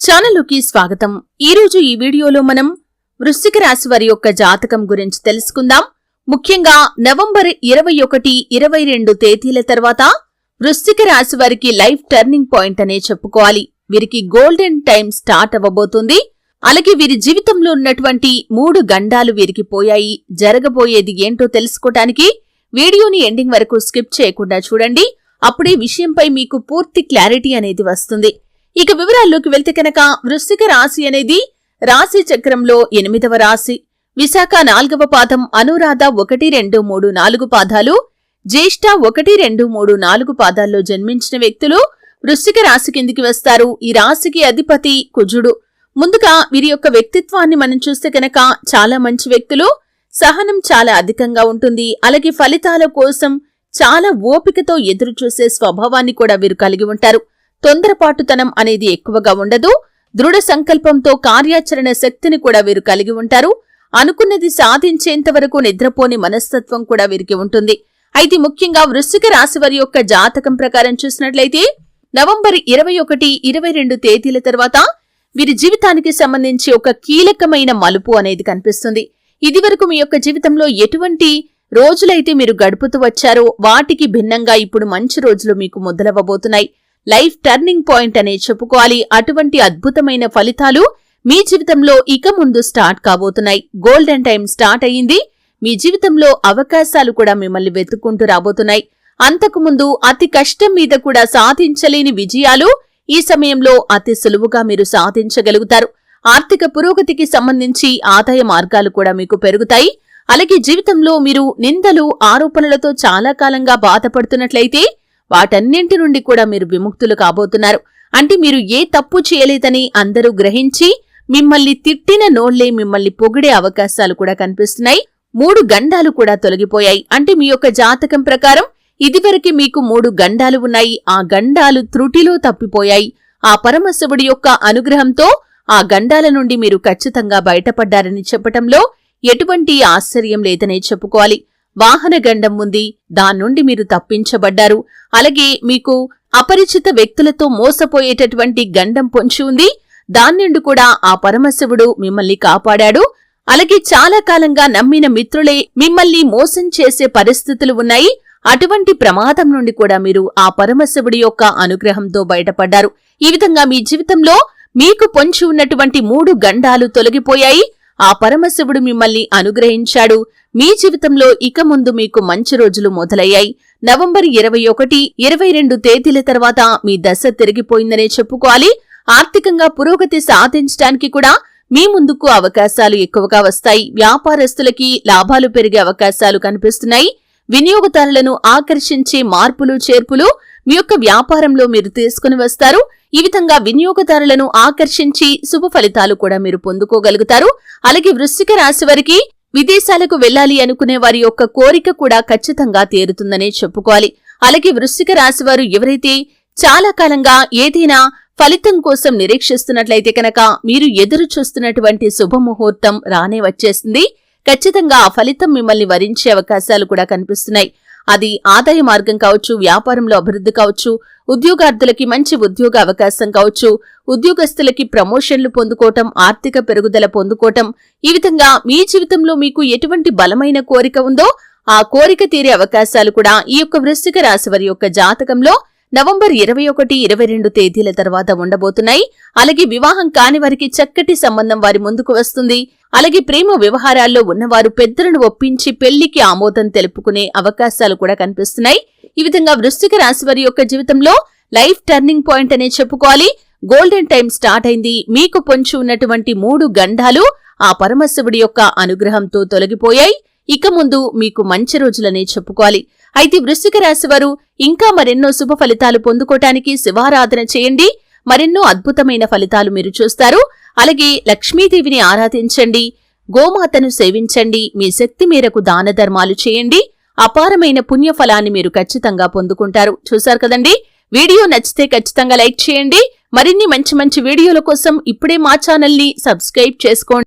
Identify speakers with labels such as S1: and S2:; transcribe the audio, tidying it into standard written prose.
S1: ఛానల్లోకి స్వాగతం. ఈరోజు ఈ వీడియోలో మనం వృశ్చిక రాశి వారి యొక్క జాతకం గురించి తెలుసుకుందాం. ముఖ్యంగా నవంబర్ 21, 22 తేదీల తర్వాత వృశ్చిక రాశి వారికి లైఫ్ టర్నింగ్ పాయింట్ అనే చెప్పుకోవాలి. వీరికి గోల్డెన్ టైం స్టార్ట్ అవ్వబోతుంది. అలాగే వీరి జీవితంలో ఉన్నటువంటి 3 గండాలు వీరికి పోయాయి. జరగబోయేది ఏంటో తెలుసుకోవటానికి వీడియోని ఎండింగ్ వరకు స్కిప్ చేయకుండా చూడండి. అప్పుడే విషయంపై మీకు పూర్తి క్లారిటీ అనేది వస్తుంది. ఇక వివరాల్లోకి వెళ్తే కనుక వృశ్చిక రాశి అనేది రాశి చక్రంలో 8వ రాశి. విశాఖ 4వ పాదం, అనురాధ 1, 2, 3, 4 పాదాలు, జ్యేష్ఠ 1, 2, 3, 4 పాదాల్లో జన్మించిన వ్యక్తులు వృశ్చిక రాశి కిందికి వస్తారు. ఈ రాశికి అధిపతి కుజుడు. ముందుగా వీరి యొక్క వ్యక్తిత్వాన్ని మనం చూస్తే కనుక చాలా మంచి వ్యక్తులు. సహనం చాలా అధికంగా ఉంటుంది. అలాగే ఫలితాల కోసం చాలా ఓపికతో ఎదురు చూసే స్వభావాన్ని కూడా వీరు కలిగి ఉంటారు. తొందరపాటుతనం అనేది ఎక్కువగా ఉండదు. దృఢ సంకల్పంతో కార్యాచరణ శక్తిని కూడా వీరు కలిగి ఉంటారు. అనుకున్నది సాధించేంత వరకు నిద్రపోని మనస్తత్వం కూడా వీరికి ఉంటుంది. అయితే ముఖ్యంగా వృశ్చిక రాశి వారి యొక్క జాతకం ప్రకారం చూసినట్లయితే నవంబర్ 21, 22 తేదీల తర్వాత వీరి జీవితానికి సంబంధించి ఒక కీలకమైన మలుపు అనేది కనిపిస్తుంది. ఇదివరకు మీ యొక్క జీవితంలో ఎటువంటి రోజులైతే మీరు గడుపుతూ వచ్చారో వాటికి భిన్నంగా ఇప్పుడు మంచి రోజులు మీకు మొదలవ్వబోతున్నాయి. లైఫ్ టర్నింగ్ పాయింట్ అనే చెప్పుకోవాలి. అటువంటి అద్భుతమైన ఫలితాలు మీ జీవితంలో ఇక ముందు స్టార్ట్ కాబోతున్నాయి. గోల్డెన్ టైం స్టార్ట్ అయ్యింది. మీ జీవితంలో అవకాశాలు కూడా మిమ్మల్ని వెతుక్కుంటూ రాబోతున్నాయి. అంతకుముందు అతి కష్టం మీద కూడా సాధించలేని విజయాలు ఈ సమయంలో అతి సులువుగా మీరు సాధించగలుగుతారు. ఆర్థిక పురోగతికి సంబంధించి ఆదాయ మార్గాలు కూడా మీకు పెరుగుతాయి. అలాగే జీవితంలో మీరు నిందలు, ఆరోపణలతో చాలా కాలంగా బాధపడుతున్నట్లయితే వాటన్నింటి నుండి కూడా మీరు విముక్తులు కాబోతున్నారు. అంటే మీరు ఏ తప్పు చేయలేదని అందరూ గ్రహించి మిమ్మల్ని తిట్టిన నోళ్లే మిమ్మల్ని పొగిడే అవకాశాలు కూడా కనిపిస్తున్నాయి. 3 గండాలు కూడా తొలగిపోయాయి. అంటే మీ యొక్క జాతకం ప్రకారం ఇదివరకు మీకు 3 గండాలు ఉన్నాయి. ఆ గండాలు త్రుటిలో తప్పిపోయాయి. ఆ పరమశివుడి యొక్క అనుగ్రహంతో ఆ గండాల నుండి మీరు ఖచ్చితంగా బయటపడ్డారని చెప్పటంలో ఎటువంటి ఆశ్చర్యం లేదనే చెప్పుకోవాలి. వాహన గండం ఉంది, దాని నుండి మీరు తప్పించబడ్డారు. అలాగే మీకు అపరిచిత వ్యక్తులతో మోసపోయేటటువంటి గండం పొంచి ఉంది, దాని నుండి కూడా ఆ పరమశివుడు మిమ్మల్ని కాపాడాడు. అలాగే చాలా కాలంగా నమ్మిన మిత్రులే మిమ్మల్ని మోసం చేసే పరిస్థితులు ఉన్నాయి. అటువంటి ప్రమాదం నుండి కూడా మీరు ఆ పరమశివుడి యొక్క అనుగ్రహంతో బయటపడ్డారు. ఈ విధంగా మీ జీవితంలో మీకు పొంచి ఉన్నటువంటి 3 గండాలు తొలగిపోయాయి. ఆ పరమశివుడు మిమ్మల్ని అనుగ్రహించాడు. మీ జీవితంలో ఇక ముందు మీకు మంచి రోజులు మొదలయ్యాయి. నవంబర్ 21, 22 తేదీల తర్వాత మీ దశ తిరిగిపోయిందనే చెప్పుకోవాలి. ఆర్థికంగా పురోగతి సాధించడానికి కూడా మీ ముందుకు అవకాశాలు ఎక్కువగా వస్తాయి. వ్యాపారస్తులకి లాభాలు పెరిగే అవకాశాలు కనిపిస్తున్నాయి. వినియోగదారులను ఆకర్షించే మార్పులు, చేర్పులు మీ యొక్క వ్యాపారంలో మీరు తీసుకుని వస్తారు. ఈ విధంగా వినియోగదారులను ఆకర్షించి శుభ ఫలితాలు కూడా మీరు పొందుకోగలుగుతారు. అలాగే వృశ్చిక రాశి వారికి విదేశాలకు వెళ్లాలి అనుకునే వారి యొక్క కోరిక కూడా ఖచ్చితంగా తీరుతుందనే చెప్పుకోవాలి. అలాగే వృశ్చిక రాశి వారు ఎవరైతే చాలా కాలంగా ఏదైనా ఫలితం కోసం నిరీక్షిస్తున్నట్లయితే కనుక మీరు ఎదురు చూస్తున్నటువంటి శుభముహూర్తం రానే వచ్చేసింది. ఖచ్చితంగా ఆ ఫలితం మిమ్మల్ని వరించే అవకాశాలు కూడా కనిపిస్తున్నాయి. అది ఆదాయ మార్గం కావచ్చు, వ్యాపారంలో అభివృద్ధి కావచ్చు, ఉద్యోగార్థులకి మంచి ఉద్యోగ అవకాశం కావచ్చు, ఉద్యోగస్తులకి ప్రమోషన్లు పొందుకోవటం, ఆర్థిక పెరుగుదల పొందుకోవటం. ఈ విధంగా మీ జీవితంలో మీకు ఎటువంటి బలమైన కోరిక ఉందో ఆ కోరిక తీరే అవకాశాలు కూడా ఈ యొక్క వృశ్చిక రాశి వారి యొక్క జాతకంలో నవంబర్ 21, 22 తేదీల తర్వాత ఉండబోతున్నాయి. అలాగే వివాహం కాని వారికి చక్కటి సంబంధం వారి ముందుకు వస్తుంది. అలాగే ప్రేమ వ్యవహారాల్లో ఉన్నవారు పెద్దలను ఒప్పించి పెళ్లికి ఆమోదం తెలుపుకునే అవకాశాలు కూడా కనిపిస్తున్నాయి. ఈ విధంగా వృశ్చిక రాశి వారి యొక్క జీవితంలో లైఫ్ టర్నింగ్ పాయింట్ అనే చెప్పుకోవాలి. గోల్డెన్ టైం స్టార్ట్ అయింది. మీకు పొంచి ఉన్నటువంటి 3 గండాలు ఆ పరమశివుడి యొక్క అనుగ్రహంతో తొలగిపోయాయి. ఇక ముందు మీకు మంచి రోజులనే చెప్పుకోవాలి. అయితే వృశ్చిక రాశి వారు ఇంకా మరెన్నో శుభ ఫలితాలు పొందుకోవటానికి శివారాధన చేయండి. మరెన్నో అద్భుతమైన ఫలితాలు మీరు చూస్తారు. అలాగే లక్ష్మీదేవిని ఆరాధించండి, గోమాతను సేవించండి, మీ శక్తి మేరకు దాన ధర్మాలు చేయండి. అపారమైన పుణ్యఫలాన్ని మీరు ఖచ్చితంగా పొందుకుంటారు. చూశారు కదండి. వీడియో నచ్చితే ఖచ్చితంగా లైక్ చేయండి. మరిన్ని మంచి మంచి వీడియోల కోసం ఇప్పుడే మా ఛానల్ని సబ్స్క్రైబ్ చేసుకోండి.